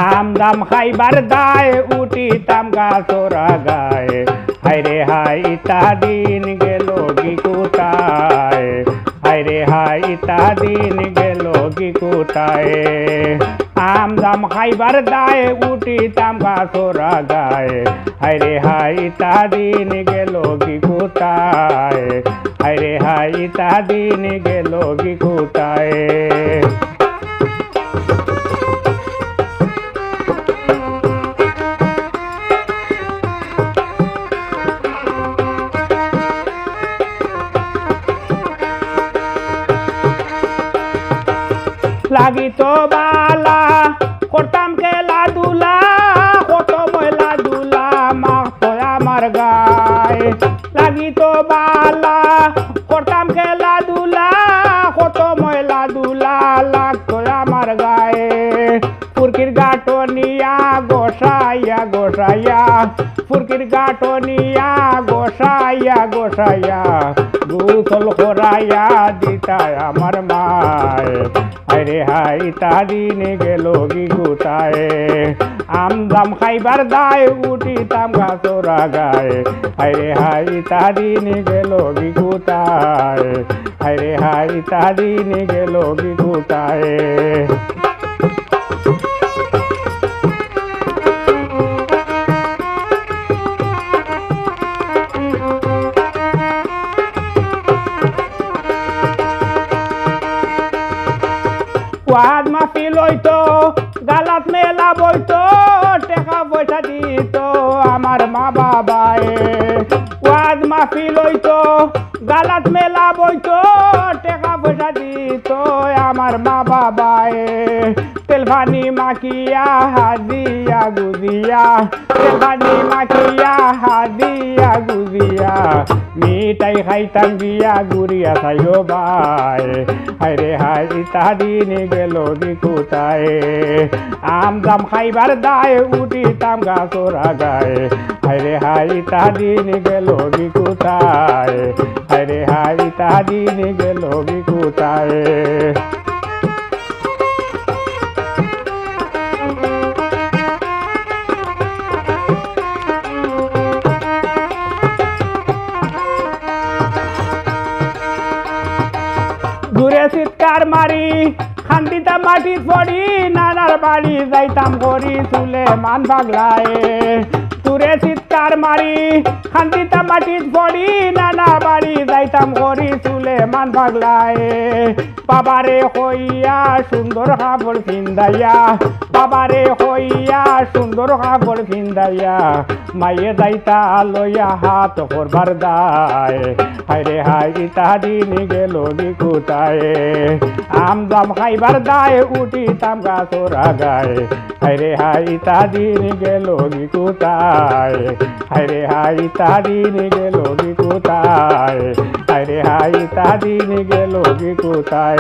আম জাম খাইবার দায় উঠিতাম গাছর গায়ে হায়রে হাই ইতা দিন গেল কি কোথায় হায়রে হাই ইতা দিন গেল কি কোথায় আম জাম খাইবার দায় উঠিতাম গাছর গায়ে হায়রে হাই ইতা দিন গেল কি কোথায় হায়রে হাই ইতা দিন গেল কি কোথায় লাগিত বালা করতাম খেলাধুলা কত ময়লা ধুলা মাখতো আমার গায়ে লাগিত বালা করতাম খেলাধুলা কত ময়লা ধুলা লাগতো আমার গায়ে ফুরকির গাঁটনিয়া গোসাইয়া গোসাইয়া ফুরকির গাঁটনিয়া গোসাইয়া গোসাইয়া গোসল করাইয়া দিতায় আমার মায় হায়রে হাই তা দিন গেল কি কোথায় আম জাম খাইবার দায় উঠিতাম গাছর গায়ে হায়রে হাই তা দিন গেল কি কোথায় হায়রে হাই তা দিন গেল কি কোথায় ওয়াদ মাফি লইতো গালাত মেলা বইতো টাকা পয়সা দিত আমার মা বাবায় ওয়াদ মাফি লইতো গালাত মেলা বইতো টাকা পয়সা দিত আমার মা বাবায় তেলভানি মাখিয়া হাদিয়া গুজিয়া তেলভানি মাখিয়া হাদিয়া গুজিয়া মিঠাই খাইতাম গিয়া গুড়িয়া খাইও বাই হায়রে হাই তা দিন গেল কি কোথায় আম জাম খাইবার দায় উঠিতাম গাছর গায়ে হায়রে হাই তা দিন গেল কি কোথায় হায়রে হাই তা দিন গেল কি কোথায় দূরে চিৎকার মারি খান্দিতাম মাটিত পড়ি নানার বাড়ি যাইতাম গড়ি চুলে মান পাগলায় দূরে চিৎকার মারি খান্দিতাম মাটিত পড়ি নানা বাড়ি যাইতাম গড়ি চুলে মান পাগলায় বাবারে হইয়া সুন্দর কাপড় পিন্দাইয়া বাবারে হইয়া সুন্দর কাপড় পিন্দাইয়া মায়ে যাইতা লইয়া হাত করবার দায় হায়রে হাই তা দিন গেল কি কোথায় আম জাম খাইবার দায় উঠিতাম গাছর গায়ে হায়রে হাই তা দিন গেল কি কোথায় হায়রে হাই তা দিন গেল কি কোথায় হায়রে হাই তা দিন গেল কি কোথায়